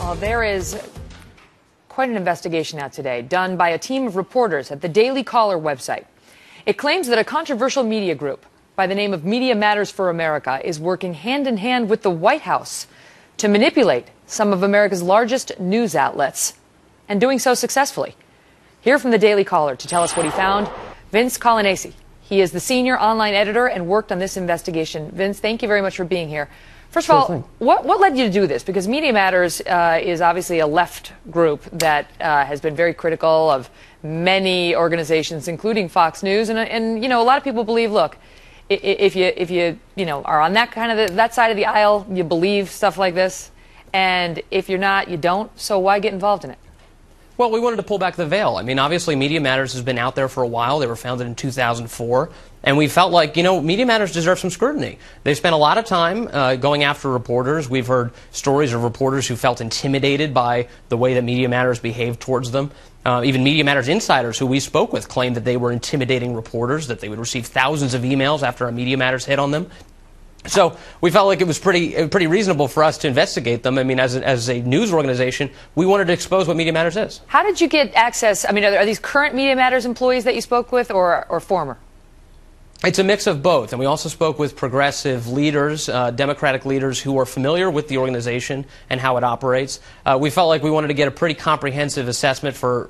Well, there is quite an investigation out today done by a team of reporters at the Daily Caller website. It claims that a controversial media group by the name of Media Matters for America is working hand in hand with the White House to manipulate some of America's largest news outlets, and doing so successfully. Here from the Daily Caller to tell us what he found, Vince Coglianese. He is the senior online editor and worked on this investigation. Vince, thank you very much for being here. First of all, what led you to do this? Because Media Matters is obviously a left group that has been very critical of many organizations, including Fox News. And you know, a lot of people believe, look, if you are on that kind of that side of the aisle, you believe stuff like this. And if you're not, you don't. So why get involved in it? Well, we wanted to pull back the veil. I mean, obviously, Media Matters has been out there for a while. They were founded in 2004. And we felt like, you know, Media Matters deserve some scrutiny. They've spent a lot of time going after reporters. We've heard stories of reporters who felt intimidated by the way that Media Matters behaved towards them. Even Media Matters insiders who we spoke with claimed that they were intimidating reporters, that they would receive thousands of emails after a Media Matters hit on them. So we felt like it was pretty reasonable for us to investigate them. I mean, as a news organization, we wanted to expose what Media Matters is. How did you get access? I mean, are these current Media Matters employees that you spoke with, or former? It's a mix of both, and we also spoke with progressive leaders, Democratic leaders who are familiar with the organization and how it operates. We felt like we wanted to get a pretty comprehensive assessment for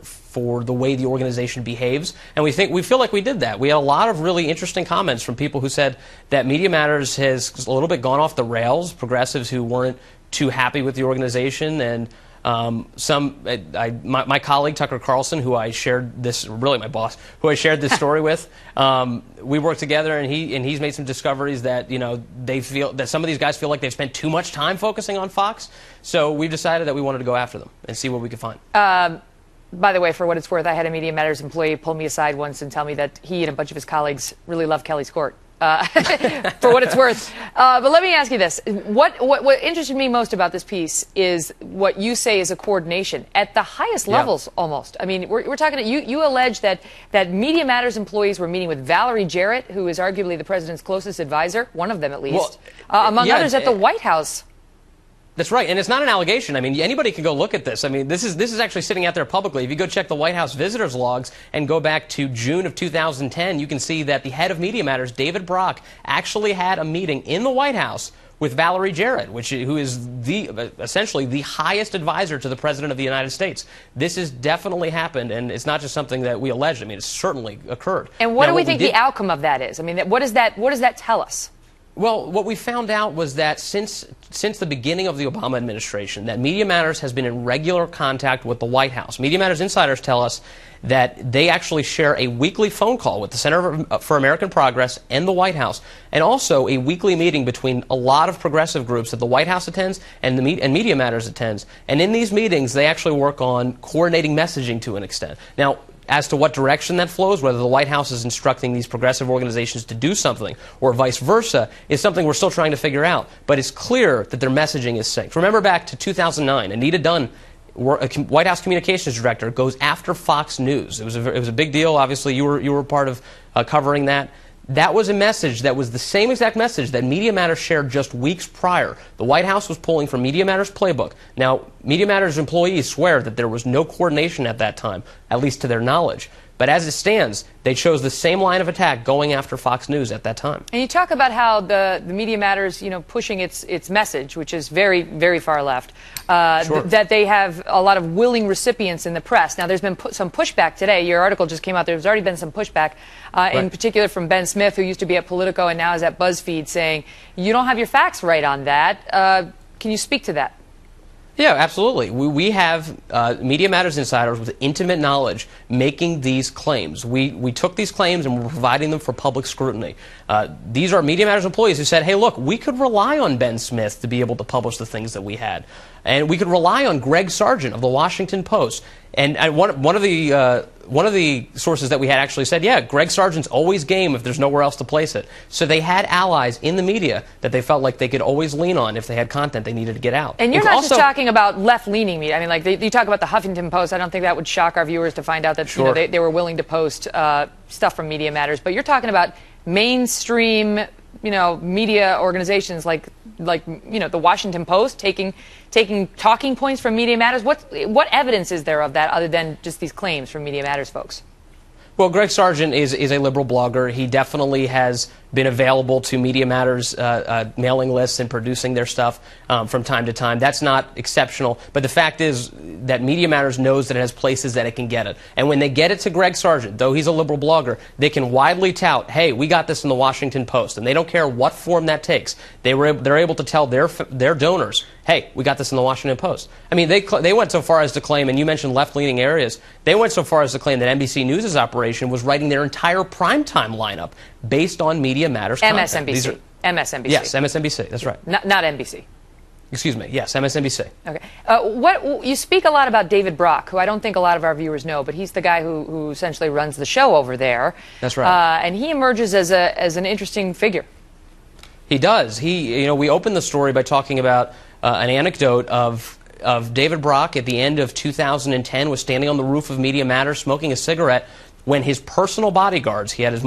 the way the organization behaves, and we feel like we did that. We had a lot of really interesting comments from people who said that Media Matters has a little bit gone off the rails, progressives who weren't too happy with the organization, and my colleague Tucker Carlson, who I shared this, really my boss, who I shared this story with, we worked together, and he's made some discoveries that, you know, they feel that some of these guys feel like they've spent too much time focusing on Fox. So we decided that we wanted to go after them and see what we could find. By the way, for what it's worth, I had a Media Matters employee pull me aside once and tell me that he and a bunch of his colleagues really love Kelly's Court. For what it's worth. But let me ask you this. What interested me most about this piece is what you say is a coordination at the highest levels, almost. I mean, we're talking, you allege that Media Matters employees were meeting with Valerie Jarrett, who is arguably the president's closest advisor, one of them at least, among others at the White House. That's right, and it's not an allegation. I mean, anybody can go look at this. I mean, this is actually sitting out there publicly. If you go check the White House visitors logs and go back to June of 2010, you can see that the head of Media Matters, David Brock, actually had a meeting in the White House with Valerie Jarrett, who is essentially the highest advisor to the President of the United States. This has definitely happened, and it's not just something that we alleged. I mean, it's certainly occurred. And what do we think the outcome of that is? I mean, what does that tell us? Well, what we found out was that since the beginning of the Obama administration, that Media Matters has been in regular contact with the White House. Media Matters insiders tell us that they actually share a weekly phone call with the Center for American Progress and the White House, and also a weekly meeting between a lot of progressive groups that the White House attends and Media Matters attends. And in these meetings, they actually work on coordinating messaging to an extent. Now, as to what direction that flows, whether the White House is instructing these progressive organizations to do something or vice versa, is something we're still trying to figure out. But it's clear that their messaging is synced. Remember back to 2009, Anita Dunn, a White House communications director, goes after Fox News. It was a big deal. Obviously, you were part of covering that. That was a message that was the same exact message that Media Matters shared just weeks prior. The White House was pulling from Media Matters playbook. Now, Media Matters employees swear that there was no coordination at that time, at least to their knowledge. But as it stands, they chose the same line of attack going after Fox News at that time. And you talk about how the Media Matters, you know, pushing its message, which is very, very far left, that they have a lot of willing recipients in the press. Now, there's been some pushback today. Your article just came out. There's already been some pushback, in particular from Ben Smith, who used to be at Politico and now is at BuzzFeed, saying, you don't have your facts right on that. Can you speak to that? Yeah, absolutely. We have Media Matters insiders with intimate knowledge making these claims. We took these claims and we're providing them for public scrutiny. These are Media Matters employees who said, hey, look, we could rely on Ben Smith to be able to publish the things that we had. And we could rely on Greg Sargent of the Washington Post. And one of the sources that we had actually said, yeah, Greg Sargent's always game if there's nowhere else to place it. So they had allies in the media that they felt like they could always lean on if they had content they needed to get out. And you're not just talking about left-leaning media. I mean, like you talk about the Huffington Post. I don't think that would shock our viewers to find out that you know, they were willing to post stuff from Media Matters. But you're talking about mainstream media organizations like the Washington Post taking talking points from Media Matters? What evidence is there of that other than just these claims from Media Matters folks? Well, Greg Sargent is a liberal blogger. He definitely has been available to Media Matters mailing lists and producing their stuff from time to time. That's not exceptional. But the fact is that Media Matters knows that it has places that it can get it. And when they get it to Greg Sargent, though he's a liberal blogger, they can widely tout, hey, we got this in the Washington Post. And they don't care what form that takes. They're able to tell their donors, hey, we got this in the Washington Post. I mean, they went so far as to claim, and you mentioned left-leaning areas, they went so far as to claim that NBC News' operation was writing their entire primetime lineup based on Media Matters content. MSNBC. MSNBC. Yes, MSNBC. That's right. Not NBC. Excuse me. Yes, MSNBC. Okay. You speak a lot about David Brock, who I don't think a lot of our viewers know, but he's the guy who essentially runs the show over there. That's right. And he emerges as an interesting figure. He does. We opened the story by talking about an anecdote of David Brock at the end of 2010 was standing on the roof of Media Matters smoking a cigarette when his personal bodyguards, he had as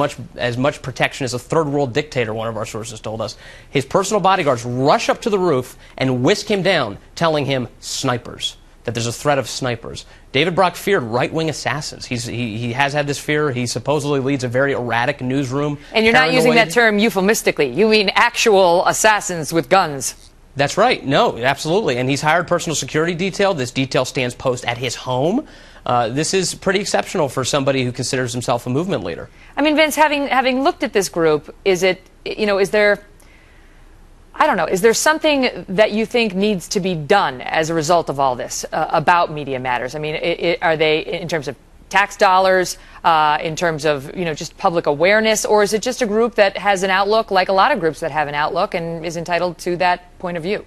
much protection as a third world dictator, one of our sources told us, his personal bodyguards rush up to the roof and whisk him down, telling him snipers, that there's a threat of snipers. David Brock feared right-wing assassins. He has had this fear. He supposedly leads a very erratic newsroom. And you're not using that term euphemistically. You mean actual assassins with guns. That's right. No, absolutely. And he's hired personal security detail. This detail stands post at his home. This is pretty exceptional for somebody who considers himself a movement leader. I mean, Vince, having looked at this group, is there something that you think needs to be done as a result of all this about Media Matters? I mean, are they, in terms of tax dollars, in terms of just public awareness, or is it just a group that has an outlook like a lot of groups that have an outlook and is entitled to that point of view?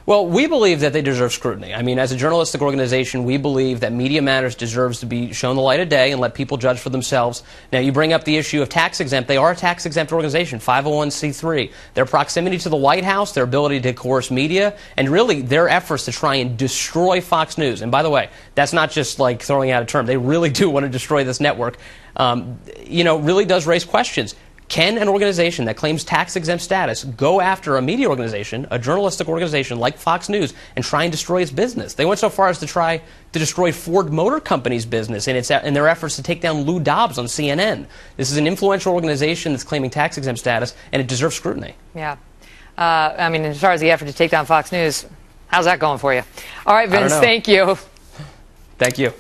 Well, we believe that they deserve scrutiny. I mean, as a journalistic organization, we believe that Media Matters deserves to be shown the light of day and let people judge for themselves. Now, you bring up the issue of tax-exempt. They are a tax-exempt organization, 501c3. Their proximity to the White House, their ability to coerce media, and really their efforts to try and destroy Fox News. And by the way, that's not just like throwing out a term. They really do want to destroy this network. Really does raise questions. Can an organization that claims tax-exempt status go after a media organization, a journalistic organization like Fox News, and try and destroy its business? They went so far as to try to destroy Ford Motor Company's business in their efforts to take down Lou Dobbs on CNN. This is an influential organization that's claiming tax-exempt status, and it deserves scrutiny. Yeah. I mean, as far as the effort to take down Fox News, how's that going for you? All right, Vince, thank you. Thank you.